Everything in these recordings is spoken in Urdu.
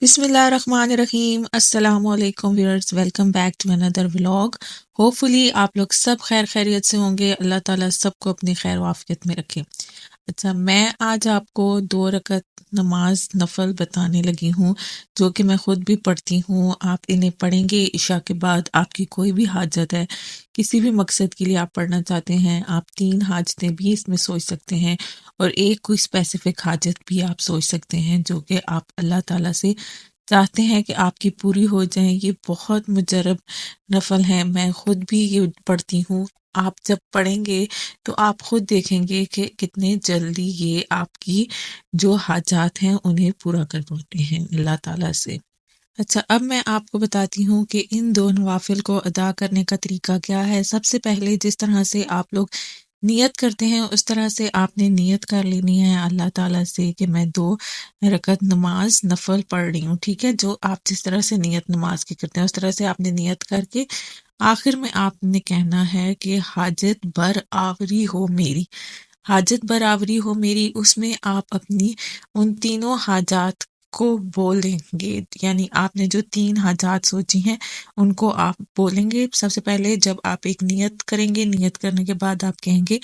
بسم اللہ الرحمن الرحیم۔ السلام علیکم ویورز، ویلکم بیک ٹو اندر ولاگ۔ ہوپفلی آپ لوگ سب خیر خیریت سے ہوں گے۔ اللہ تعالیٰ سب کو اپنی خیر و عافیت میں رکھے۔ اچھا، میں آج آپ کو 2 رکعت نماز نفل بتانے لگی ہوں جو کہ میں خود بھی پڑھتی ہوں۔ آپ انہیں پڑھیں گے عشاء کے بعد۔ آپ کی کوئی بھی حاجت ہے، کسی بھی مقصد کے لیے آپ پڑھنا چاہتے ہیں، آپ 3 حاجتیں بھی اس میں سوچ سکتے ہیں اور ایک کوئی اسپیسیفک حاجت بھی آپ سوچ سکتے ہیں جو کہ آپ اللہ تعالیٰ سے چاہتے ہیں کہ آپ کی پوری ہو جائیں۔ یہ بہت مجرب نفل ہیں، میں خود بھی یہ پڑھتی ہوں۔ آپ جب پڑھیں گے تو آپ خود دیکھیں گے کہ کتنے جلدی یہ آپ کی جو حاجات ہیں انہیں پورا کر دیتے ہیں اللہ تعالیٰ سے۔ اچھا، اب میں آپ کو بتاتی ہوں کہ ان 2 نوافل کو ادا کرنے کا طریقہ کیا ہے۔ سب سے پہلے جس طرح سے آپ لوگ نیت کرتے ہیں اس طرح سے آپ نے نیت کر لینی ہے اللہ تعالیٰ سے کہ میں 2 رکعت نماز نفل پڑھ رہی ہوں، ٹھیک ہے۔ جو آپ جس طرح سے نیت نماز کی کرتے ہیں اس طرح سے آپ نے نیت کر کے آخر میں آپ نے کہنا ہے کہ حاجت برآوری ہو میری، حاجت برآوری ہو میری۔ اس میں آپ اپنی ان تینوں حاجات کو بولیں گے، یعنی آپ نے جو 3 حاجات سوچی ہیں ان کو آپ بولیں گے۔ سب سے پہلے جب آپ ایک نیت کریں گے، نیت کرنے کے بعد آپ کہیں گے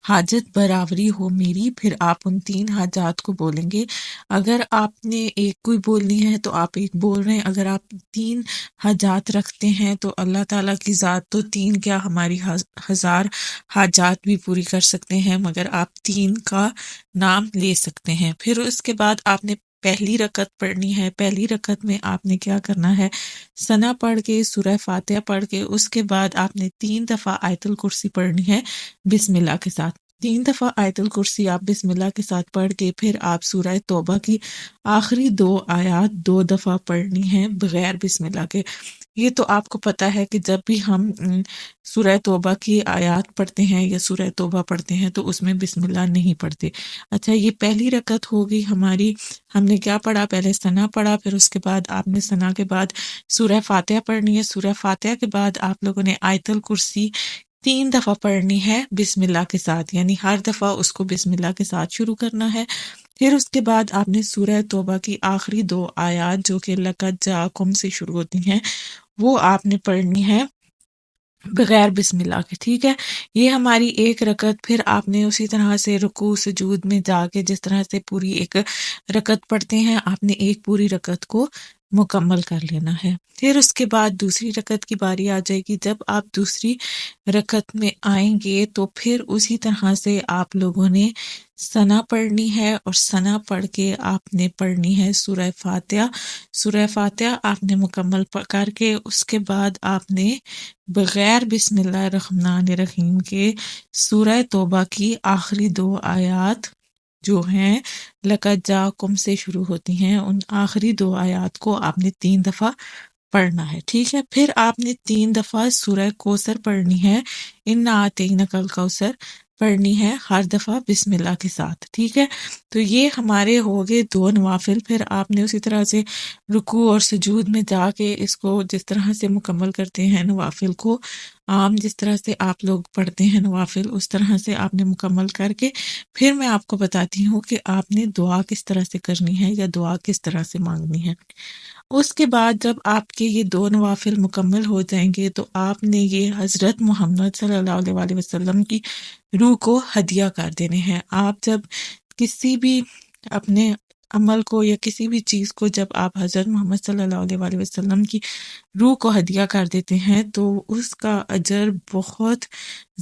حاجت برآوری ہو میری، پھر آپ ان 3 حاجات کو بولیں گے۔ اگر آپ نے ایک کوئی بولنی ہے تو آپ ایک بول رہے ہیں، اگر آپ 3 حاجات رکھتے ہیں تو اللہ تعالیٰ کی ذات تو 3 کیا ہماری 1000 حاجات بھی پوری کر سکتے ہیں، مگر آپ 3 کا نام لے سکتے ہیں۔ پھر اس کے بعد آپ نے پہلی رکعت پڑھنی ہے۔ پہلی رکعت میں آپ نے کیا کرنا ہے، ثنا پڑھ کے سورہ فاتحہ پڑھ کے اس کے بعد آپ نے 3 دفعہ آیت الکرسی پڑھنی ہے بسم اللہ کے ساتھ۔ 3 دفعہ آیت الکرسی آپ بسم اللہ کے ساتھ پڑھ کے پھر آپ سورہ توبہ کی آخری 2 آیات 2 دفعہ پڑھنی ہیں بغیر بسم اللہ کے۔ یہ تو آپ کو پتہ ہے کہ جب بھی ہم سورہ توبہ کی آیات پڑھتے ہیں یا سورہ توبہ پڑھتے ہیں تو اس میں بسم اللہ نہیں پڑھتے۔ اچھا، یہ پہلی رکعت ہوگی ہماری۔ ہم نے کیا پڑھا، پہلے ثنا پڑھا، پھر اس کے بعد آپ نے ثنا کے بعد سورہ فاتحہ پڑھنی ہے۔ سورہ فاتحہ کے بعد آپ لوگوں نے آیت الکرسی 3 دفعہ پڑھنی ہے بسم اللہ کے ساتھ، یعنی ہر دفعہ اس کو بسم اللہ کے ساتھ شروع کرنا ہے۔ پھر اس کے بعد آپ نے سورہ توبہ کی آخری 2 آیات جو کہ لقد جاءکم سے شروع ہوتی ہیں وہ آپ نے پڑھنی ہے بغیر بسم اللہ کے، ٹھیک ہے۔ یہ ہماری ایک رکعت۔ پھر آپ نے اسی طرح سے رکوع سجود میں جا کے جس طرح سے پوری ایک رکعت پڑھتے ہیں آپ نے ایک پوری رکعت کو مکمل کر لینا ہے۔ پھر اس کے بعد دوسری رکعت کی باری آ جائے گی۔ جب آپ دوسری رکعت میں آئیں گے تو پھر اسی طرح سے آپ لوگوں نے ثنا پڑھنی ہے اور ثنا پڑھ کے آپ نے پڑھنی ہے سورہ فاتحہ۔ سورہ فاتحہ آپ نے مکمل کر کے اس کے بعد آپ نے بغیر بسم اللہ الرحمن الرحیم کے سورہ توبہ کی آخری 2 آیات جو ہیں لقد جاءکم سے شروع ہوتی ہیں، ان آخری 2 آیات کو آپ نے 3 دفعہ پڑھنا ہے، ٹھیک ہے۔ پھر آپ نے 3 دفعہ سورہ کوثر پڑھنی ہے، انا اعطیناک الکوثر پڑھنی ہے ہر دفعہ بسم اللہ کے ساتھ، ٹھیک ہے۔ تو یہ ہمارے ہو گئے 2 نوافل۔ پھر آپ نے اسی طرح سے رکوع اور سجود میں جا کے اس کو جس طرح سے مکمل کرتے ہیں نوافل کو، عام جس طرح سے آپ لوگ پڑھتے ہیں نوافل اس طرح سے آپ نے مکمل کر کے پھر میں آپ کو بتاتی ہوں کہ آپ نے دعا کس طرح سے کرنی ہے یا دعا کس طرح سے مانگنی ہے۔ اس کے بعد جب آپ کے یہ 2 نوافل مکمل ہو جائیں گے تو آپ نے یہ حضرت محمد صلی اللہ علیہ وسلم کی روح کو ہدیہ کر دینے ہیں۔ آپ جب کسی بھی اپنے عمل کو یا کسی بھی چیز کو جب آپ حضرت محمد صلی اللہ علیہ وسلم کی روح کو ہدیہ کر دیتے ہیں تو اس کا اجر بہت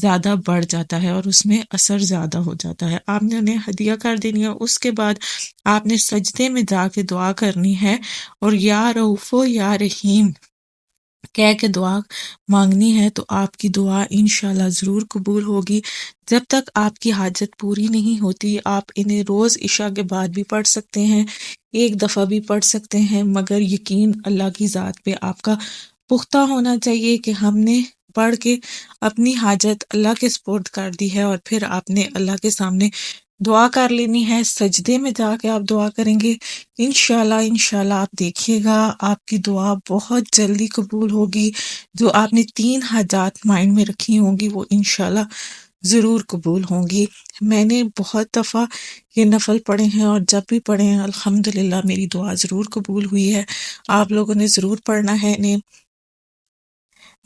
زیادہ بڑھ جاتا ہے اور اس میں اثر زیادہ ہو جاتا ہے۔ آپ نے انہیں ہدیہ کر دینی ہے۔ اس کے بعد آپ نے سجدے میں جا کے دعا کرنی ہے اور یا رؤوف یا رحیم کہہ کے دعا مانگنی ہے، تو آپ کی دعا انشاءاللہ ضرور قبول ہوگی۔ جب تک آپ کی حاجت پوری نہیں ہوتی آپ انہیں روز عشاء کے بعد بھی پڑھ سکتے ہیں، ایک دفعہ بھی پڑھ سکتے ہیں، مگر یقین اللہ کی ذات پہ آپ کا پختہ ہونا چاہیے کہ ہم نے پڑھ کے اپنی حاجت اللہ کے سپرد کر دی ہے، اور پھر آپ نے اللہ کے سامنے دعا کر لینی ہے۔ سجدے میں جا کے آپ دعا کریں گے، انشاءاللہ آپ دیکھیے گا آپ کی دعا بہت جلدی قبول ہوگی۔ جو آپ نے 3 حاجات مائنڈ میں رکھی ہوں گی وہ انشاءاللہ ضرور قبول ہوں گی۔ میں نے بہت دفعہ یہ نفل پڑھے ہیں اور جب بھی پڑھے ہیں الحمدللہ میری دعا ضرور قبول ہوئی ہے۔ آپ لوگوں نے ضرور پڑھنا ہے انہیں۔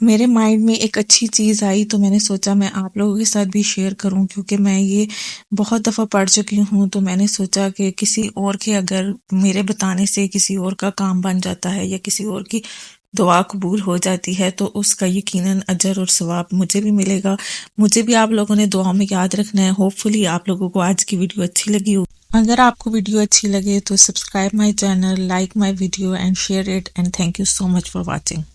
میرے مائنڈ میں ایک اچھی چیز آئی تو میں نے سوچا میں آپ لوگوں کے ساتھ بھی شیئر کروں، کیونکہ میں یہ بہت دفعہ پڑھ چکی ہوں، تو میں نے سوچا کہ کسی اور کے اگر میرے بتانے سے کسی اور کا کام بن جاتا ہے یا کسی اور کی دعا قبول ہو جاتی ہے تو اس کا یقیناً اجر اور ثواب مجھے بھی ملے گا۔ مجھے بھی آپ لوگوں نے دعا میں یاد رکھنا ہے۔ ہوپ فلی آپ لوگوں کو آج کی ویڈیو اچھی لگی ہو۔ اگر آپ کو ویڈیو اچھی لگے تو subscribe my channel, like my video and share it, and thank you so much for watching.